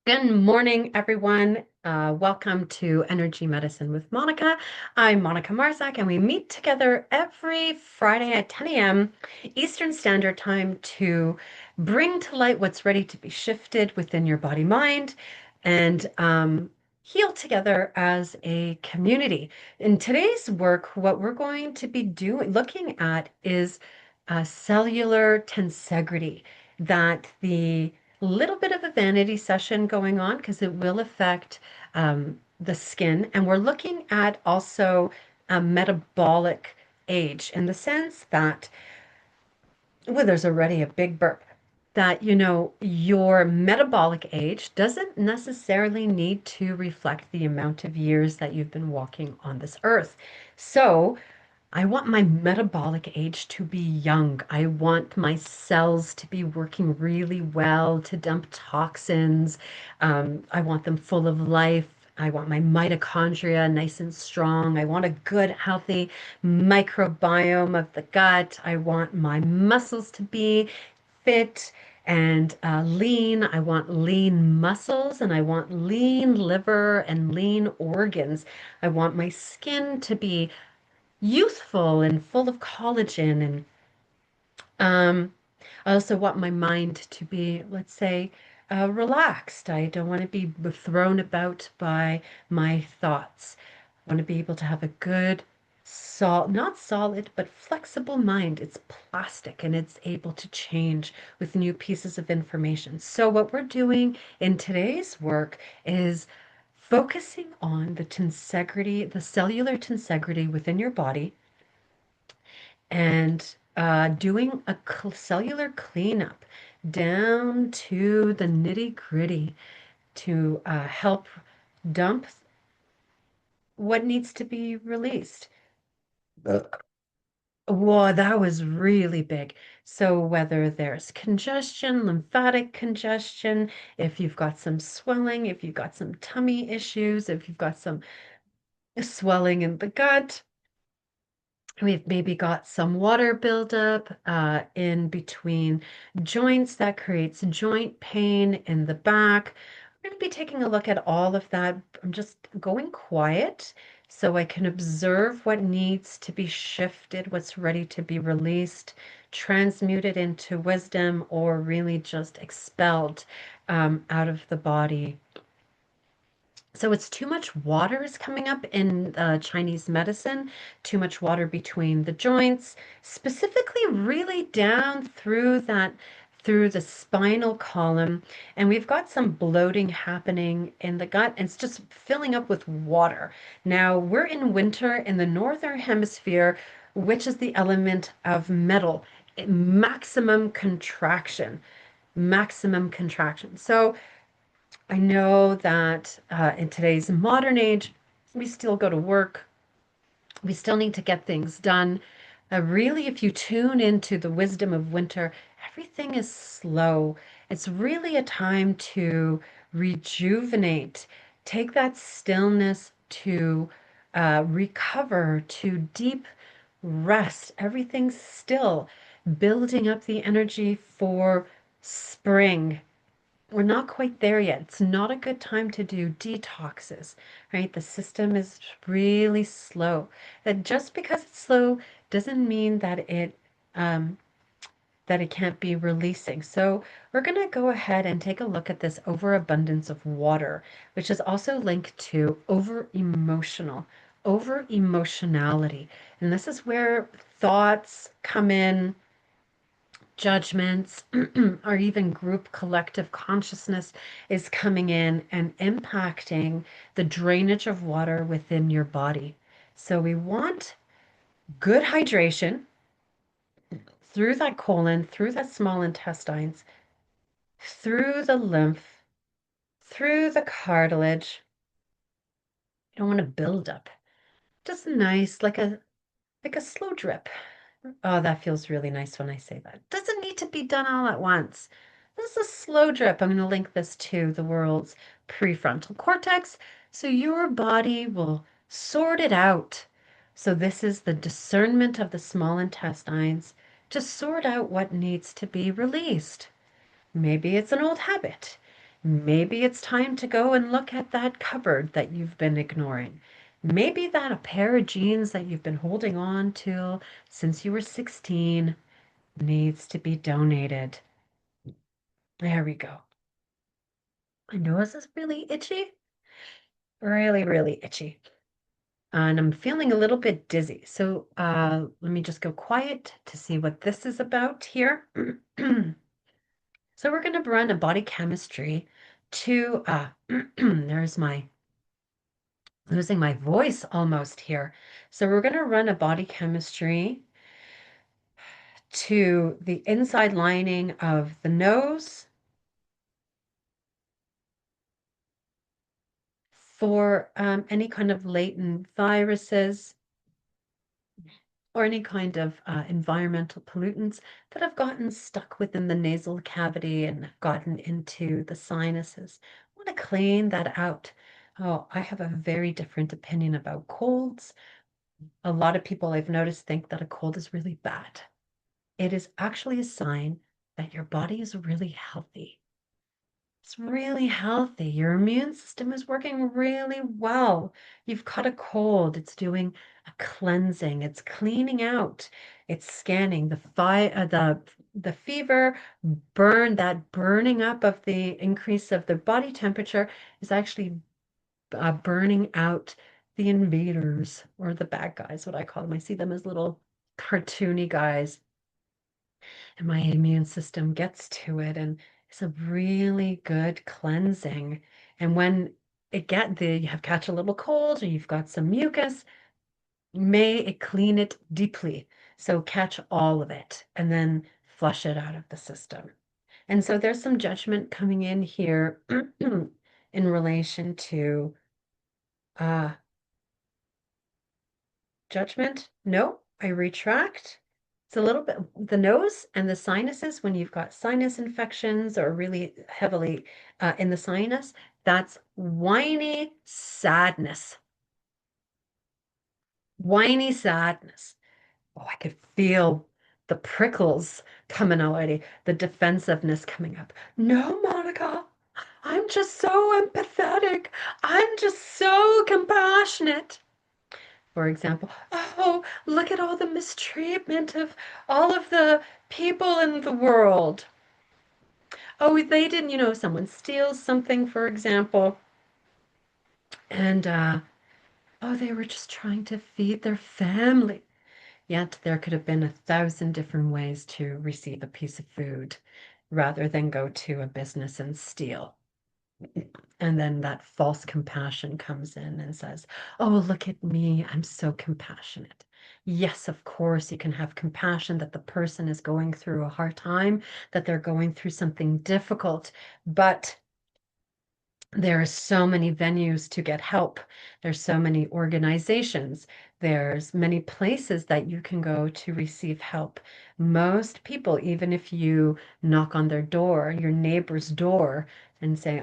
Good morning, everyone. Welcome to Energy Medicine with Monica. I'm Monica Marzak, and we meet together every Friday at 10 a.m. Eastern Standard Time to bring to light what's ready to be shifted within your body mind and heal together as a community. In today's work, what we're going to be looking at is cellular tensegrity, that the little bit of a vanity session going on because it will affect the skin. And we're looking at also a metabolic age in the sense that, well, there's already a big burp, that, your metabolic age doesn't necessarily need to reflect the amount of years that you've been walking on this earth. So, I want my metabolic age to be young. I want my cells to be working really well to dump toxins. I want them full of life. I want my mitochondria nice and strong. I want a good, healthy microbiome of the gut. I want my muscles to be fit and lean. I want lean muscles and I want lean liver and lean organs. I want my skin to be youthful and full of collagen. And I also want my mind to be, let's say, relaxed. I don't want to be thrown about by my thoughts. I want to be able to have a good, not solid, but flexible mind. It's plastic and it's able to change with new pieces of information. So, what we're doing in today's work is focusing on the tensegrity, the cellular tensegrity within your body and doing a cellular cleanup down to the nitty gritty to help dump what needs to be released. Uh, Whoa, that was really big. So whether there's congestion, lymphatic congestion, if you've got some swelling, if you've got some tummy issues, if you've got some swelling in the gut, we've maybe got some water buildup in between joints that creates joint pain in the back. We're going to be taking a look at all of that. I'm just going quiet so I can observe what needs to be shifted, what's ready to be released, transmuted into wisdom, or really just expelled out of the body. So it's too much water is coming up in Chinese medicine, too much water between the joints, specifically really down through the spinal column. And we've got some bloating happening in the gut, and it's just filling up with water. Now, we're in winter in the northern hemisphere, which is the element of metal, maximum contraction, maximum contraction. So I know that in today's modern age, we still go to work. We still need to get things done. Really, if you tune into the wisdom of winter, everything is slow. It's really a time to rejuvenate, take that stillness to recover, to deep rest. Everything's still, building up the energy for spring. We're not quite there yet. It's not a good time to do detoxes, right? The system is really slow. That just because it's slow doesn't mean um, that it can't be releasing. So we're going to go ahead and take a look at this overabundance of water, which is also linked to over emotionality. And this is where thoughts come in, judgments, or even group collective consciousness is coming in and impacting the drainage of water within your body. So we want good hydration through that colon, through that small intestines, through the lymph, through the cartilage. You don't want to build up. Just nice, like a slow drip. Oh, that feels really nice when I say that. Doesn't need to be done all at once. This is a slow drip. I'm going to link this to the world's prefrontal cortex so your body will sort it out. So this is the discernment of the small intestines to sort out what needs to be released. Maybe it's an old habit. Maybe it's time to go and look at that cupboard that you've been ignoring. Maybe that a pair of jeans that you've been holding on to since you were 16 needs to be donated. There we go. My nose is really itchy, really, really itchy. And I'm feeling a little bit dizzy. So let me just go quiet to see what this is about here. So we're going to run a body chemistry to, there's my, losing my voice almost here. So we're going to run a body chemistry to the inside lining of the nose for any kind of latent viruses or any kind of environmental pollutants that have gotten stuck within the nasal cavity and gotten into the sinuses. I want to clean that out. Oh, I have a very different opinion about colds. A lot of people I've noticed think that a cold is really bad. It is actually a sign that your body is really healthy. It's really healthy. Your immune system is working really well. You've caught a cold. It's doing a cleansing. It's cleaning out. It's scanning the fever, that burning up of the increase of the body temperature is actually burning out the invaders or the bad guys, what I call them. I see them as little cartoony guys and my immune system gets to it and it's a really good cleansing. And when you have catch a little cold or you've got some mucus, may it clean it deeply. So catch all of it and then flush it out of the system. And so there's some judgment coming in here in relation to uh, judgment. No, I retract. It's a little bit the nose and the sinuses when you've got sinus infections or really heavily in the sinus, that's whiny sadness. Whiny sadness. Oh, I could feel the prickles coming already, the defensiveness coming up. No, Monica, I'm just so empathetic. I'm just so compassionate. For example, oh, look at all the mistreatment of all of the people in the world. Oh, they didn't, someone steals something, for example, and oh, they were just trying to feed their family. Yet there could have been 1,000 different ways to receive a piece of food rather than go to a business and steal. And then that false compassion comes in and says, oh, look at me. I'm so compassionate. Yes, of course, you can have compassion that the person is going through a hard time, that they're going through something difficult. But there are so many venues to get help. There's so many organizations. There's many places that you can go to receive help. Most people, even if you knock on their door, your neighbor's door, and say,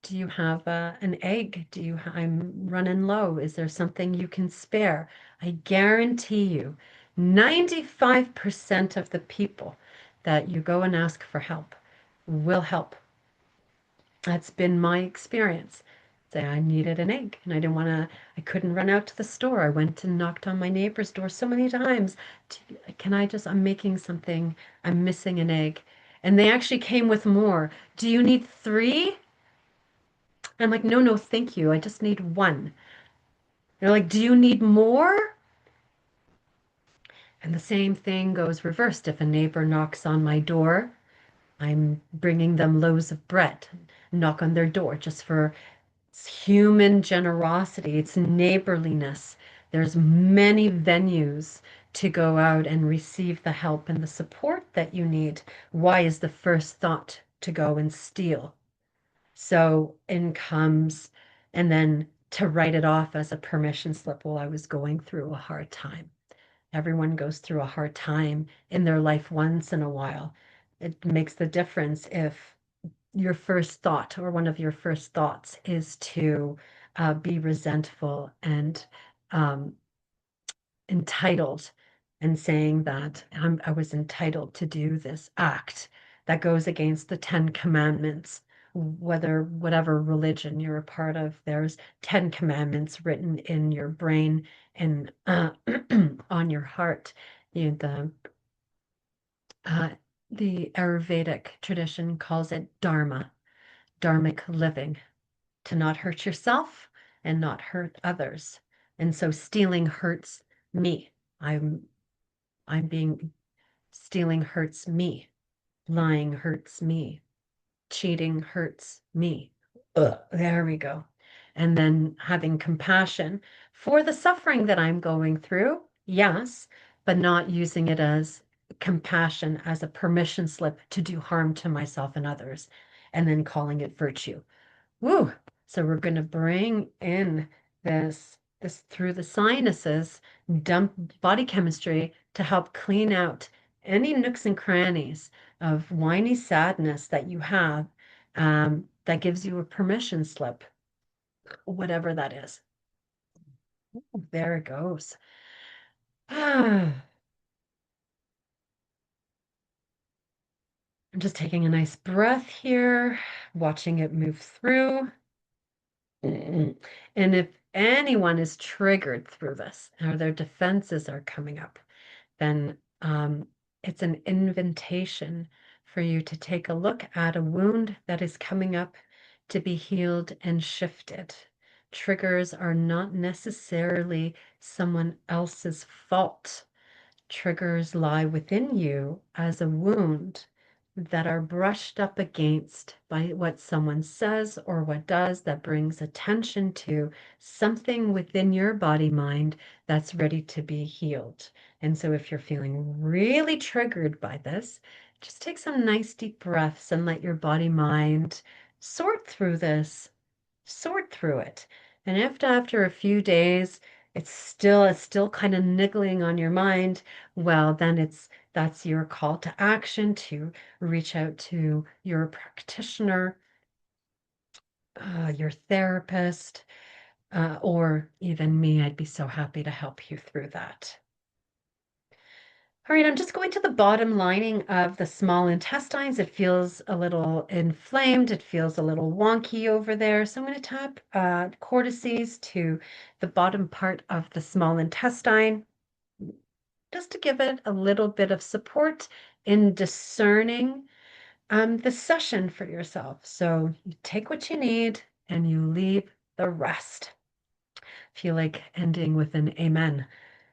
do you have an egg? I'm running low. Is there something you can spare? I guarantee you, 95% of the people that you go and ask for help will help. That's been my experience. Say I needed an egg and I couldn't run out to the store. I went and knocked on my neighbor's door so many times. I'm making something, I'm missing an egg. And they actually came with more. Do you need three? I'm like, no, no, thank you. I just need one. They're like, do you need more? And the same thing goes reversed. If a neighbor knocks on my door, I'm bringing them loaves of bread, knock on their door just for it's human generosity, it's neighborliness. There's many venues to go out and receive the help and the support that you need. Why is the first thought to go and steal? So in comes, and then to write it off as a permission slip while I was going through a hard time. Everyone goes through a hard time in their life once in a while. It makes the difference if your first thought or one of your first thoughts is to be resentful and um, entitled and saying that I was entitled to do this act that goes against the 10 Commandments whether whatever religion you're a part of, there's 10 commandments written in your brain and on your heart. You know, uh, the Ayurvedic tradition calls it dharma, dharmic living, to not hurt yourself and not hurt others. And so stealing hurts me. I'm I'm being stealing hurts me. Lying hurts me. Cheating hurts me. Ugh, there we go. And then having compassion for the suffering that I'm going through, yes, but not using it as compassion as a permission slip to do harm to myself and others, and then calling it virtue. Woo! So we're going to bring in this through the sinuses, dump body chemistry to help clean out any nooks and crannies of whiny sadness that you have, that gives you a permission slip, whatever that is. There it goes. I'm just taking a nice breath here, watching it move through. And if anyone is triggered through this or their defenses are coming up, then it's an invitation for you to take a look at a wound that is coming up to be healed and shifted. Triggers are not necessarily someone else's fault. Triggers lie within you as a wound that are brushed up against by what someone says or what does that brings attention to something within your body mind that's ready to be healed. And so if you're feeling really triggered by this, just take some nice deep breaths and let your body mind sort through this, sort through it. And if after a few days it's still kind of niggling on your mind, well, then that's your call to action to reach out to your practitioner, your therapist, or even me. I'd be so happy to help you through that. All right, I'm just going to the bottom lining of the small intestines. It feels a little inflamed. It feels a little wonky over there. So I'm going to tap cortices to the bottom part of the small intestine, just to give it a little bit of support in discerning the session for yourself. So you take what you need and you leave the rest. Feel like ending with an amen.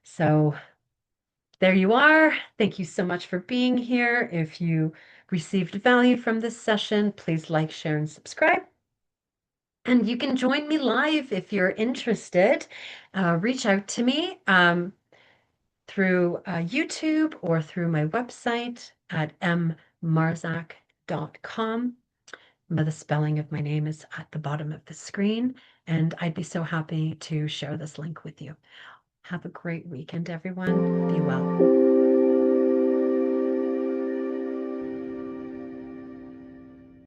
So there you are. Thank you so much for being here. If you received value from this session, please like, share, and subscribe. And you can join me live if you're interested. Reach out to me through YouTube or through my website at mmarzak.com. The spelling of my name is at the bottom of the screen, and I'd be so happy to share this link with you. Have a great weekend, everyone. Be well.